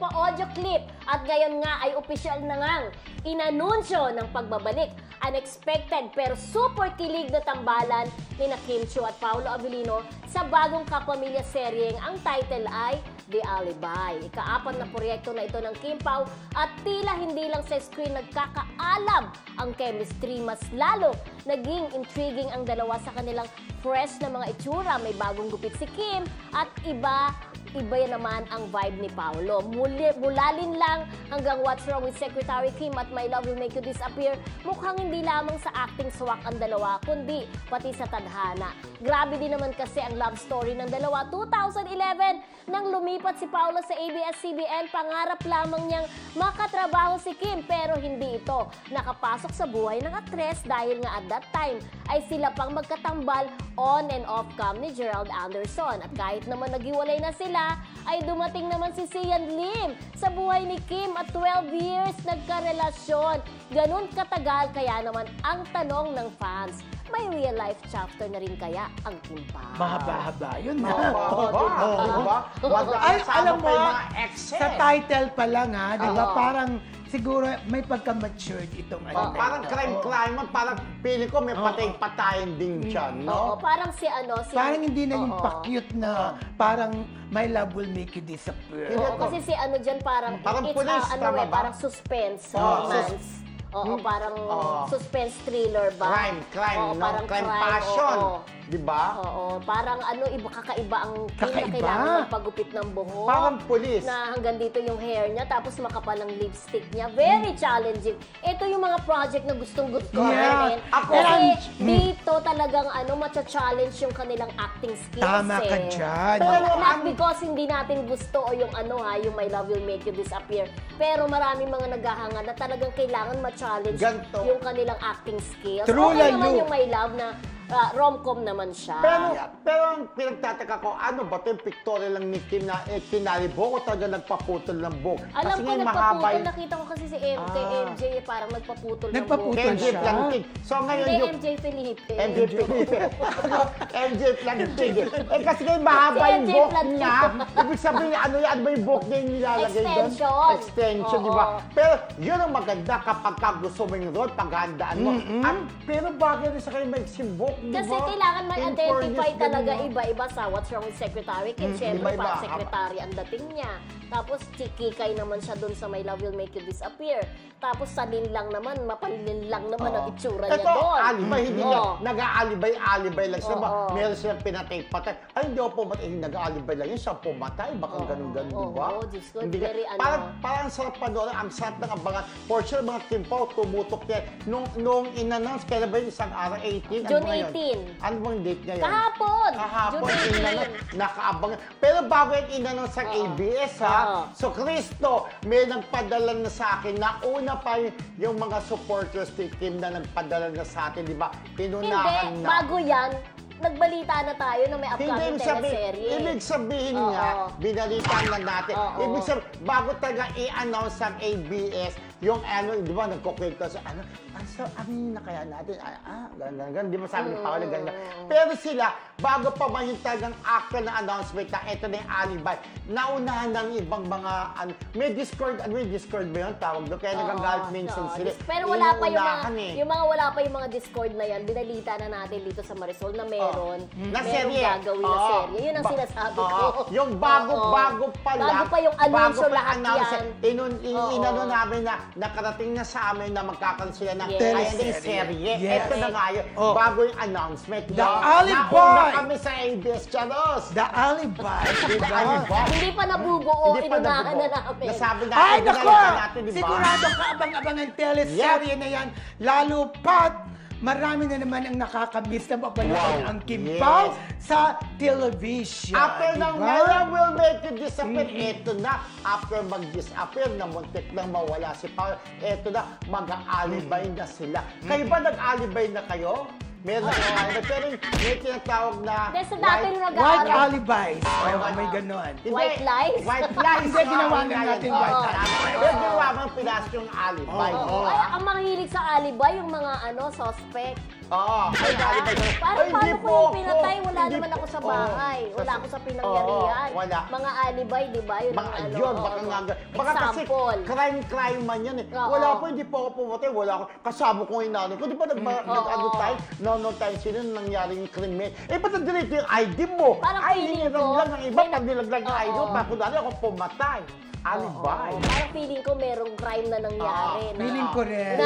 pa-audio clip. At ngayon nga ay opisyal na ngang inanunsyo ng pagbabalik. Unexpected pero super kilig na tambalan ni Kim Chiu at Paolo Avellino sa bagong kapamilya seryeng ang title ay The Alibi. Ika-4 na proyekto na ito ng Kim Pao at tila hindi lang sa screen nagkakaalam ang chemistry. Mas lalo naging intriguing ang dalawa sa kanilang fresh na mga itsura. May bagong gupit si Kim at iba naman ang vibe ni Paolo. Mulalin lang hanggang What's Wrong with Secretary Kim at My Love Will Make You Disappear. Mukhang hindi lamang sa acting swak ang dalawa, kundi pati sa tadhana. Grabe din naman kasi ang love story ng dalawa. 2011, nang lumipat si Paolo sa ABS-CBN, pangarap lamang niyang makatrabaho si Kim. Pero hindi ito nakapasok sa buhay ng aktres dahil nga at that time ay sila pang magkatambal on and off cam ni Gerald Anderson. At kahit naman naghiwalay na sila, ay dumating naman si Sian Lim sa buhay ni Kim at 12 years nagkarelasyon. Ganun katagal, kaya naman ang tanong ng fans, may real life chapter na rin kaya ang Kim Pao? Mahaba-haba yun na. Diba? Ay, alam mo, sa eh. title pa lang ha, diba? Parang siguro may pagka-matured itong ano. Parang crime, parang feeling ko may patay-patayin din siya, no? Parang si parang hindi na yung pa-cute na parang My Love Will Make You Disappear. Kasi si ano dyan parang it's police, tama ba? Parang suspense, romance. Parang suspense thriller ba? Crime, no? Parang crime passion. Diba? Oo, parang kakaiba ang kailangan ng pagupit ng buhok. Parang pulis. Na hanggang dito yung hair niya, tapos makapal ang lipstick niya. Very challenging. Ito yung mga project na gustong-gusto rin. Kasi dito talagang matcha-challenge yung kanilang acting skills. Tama ka dyan. Pero not because hindi natin gusto o yung yung My Love Will Make You Disappear. Pero maraming mga naghahanga na talagang kailangan ma-challenge yung kanilang acting skills. True, okay naman yung My Love na rom-com naman siya. Pero ang pinagtataka ko, ano ba ito yung pictorial lang ni Kim na kinalibok o talaga nagpaputol ng buhok? Alam ko nagpaputol, nakita ko kasi si kay MJ parang nagpaputol ng buhok. Nagpaputol siya. So ngayon hindi, yung... MJ Felipe. MJ Plantig. Kasi ngayon mahaba yung buhok niya. Ibig sabihin, ano ba yung buhok niya yung nilalagay doon? Extension, di ba? Pero yun ang maganda kapag gusto mo yung role, paghandaan mo. Pero bagay rin sa kayo may simbok. Kasi kailangan ma-identify talaga iba-iba sa What's Wrong with Secretary Kim. Siyempre, parang secretary ang dating niya. Tapos, chikikay naman siya dun sa My Love Will Make You Disappear. Tapos, salin lang naman, mapalin lang naman ang itsura niya doon. Ito, alibay, hindi niya nag-aalibay lang sila. Meron silang pinatay-patay. Ay, hindi ako pumatay, nag-aalibay lang yun. Siya pumatay, baka ganun-ganun, di ba? Oo, Diyos ko, very Parang sarap panoorin, ang sarap ng abangan. For sure, mga Kim Pao, tumutok niya. Nung in-announce, kailan ba yung isang araw, 18? June 18. Ano bang date niya yun? Kahapon! June 18. Nakaabangan. Pero bago yung in-announce sa ABS, So, Cristo, may nagpadala na sa akin. Nauna pa yung mga supporters ni Kim na nagpadala na sa atin, di ba? Pinunahan Hindi, na. bago yan, nagbalita na tayo na may upcoming teleserye. Ibig sabihin nga, binalitan na natin. Ibig sabihin, bago talaga i-announce ang ABS, yung di ba, nagkukwento sa na kaya natin, ganun, di ba sabi ni Paolo, ganun. Pero sila, bago pa man yung talagang actual na announcement na ito na yung alibay, naunahan ng ibang mga, may Discord ba yun, tawag doon, kaya nagagalit minsan sila. Pero wala pa wala pa yung mga Discord na yan, binalita na natin dito sa Marisol na meron gagawin na serye. Yun ang sinasabi ko. Yung bago pa lang. Bago pa yung anunsyo lahat yan. Inano namin na nakarating na sa amin na magkakaroon sila ng serye. Ito na nga yun. Bago yung announcement. The Alibi! Nauna kami sa ABS, Charos. The Alibi. Hindi pa nabubuo, inunahan na namin. Nasabi natin, ay, naku! diba? Sigurado ka abang-abang ang teleserye na yan. Lalo pat marami na naman ang nakakamiss na mapanood ang Kim Pao sa television. After ng My Love Will Make You Disappear, eto na. After mag-disappear, na muntik lang mawala si Pao, eto na, mag-aalibay na sila. Kayo ba nag-aalibay na kayo? Meron na pero may tinatawag na white alibis. May ganon. White lies? White lies. Hindi, ginawa na natin white alibis. Pero ginawa ng Pinas yung alibay. Ang mga hilig sa alibay, yung mga suspect. Oo. Ay, alibay ka. Parang Ay, paano hindi ko po yung ako. pinatay? Wala Hindi naman po. ako sa Oo. bahay. Wala ako sa pinangyarihan. Oo, wala. Mga alibay, di ba? Yun Baka ang ano. yun, oo, baka oo. nga. Baka kasi Example. crime man yan eh. Oo. Wala po, hindi po ako pumatay. Wala ako. Kasama ko yung nanay ko. Di ba nag-ano tayo? Nanonood tayo sila nang nangyari yung krimen. Eh, ba't nandito yung ID mo? Parang Ay, feeling hiniram ko, lang ng iba. may Pag nilaglag yung ID mo, Oo. pa kunwari ako pumatay. Alibay. Oo. Parang feeling ko merong crime na nangyari. na, Feeling ko rin.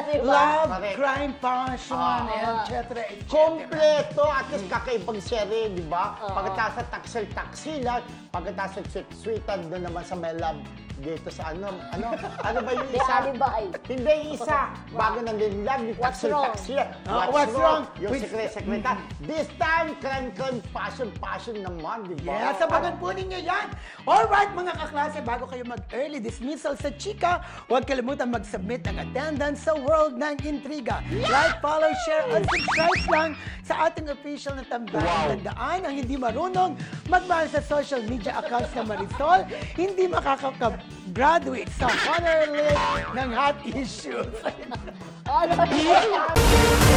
Diba? Love, Correct. crime, passion, Oo. etc. etc. Kompleto, at least kakaibang serye, di ba? Oo. Pagkatapos sa taksel-taksilan, pagkatapos sa sweet-sweetan doon naman sa may love dito sa ano ba yung May isa? alibay. Hindi yung isa. Bago nang love, yung What's wrong? taksel-taksilan. What's wrong? Yung With- sekret-sekretan. This time, crime, passion naman, di ba? Yes, sabagan po ninyo yan. Alright, mga kaklase, bago kayo mag-early dismissal sa chika, huwag kalimutan mag-submit ng attendance sa World ng Intriga. Like, follow, share, at subscribe lang sa ating official na tambayan. Wow. Tandaan, ang hindi marunong magmahal sa social media accounts na Marisol, hindi makaka-graduate sa honor list ng hot issues. Oh, no.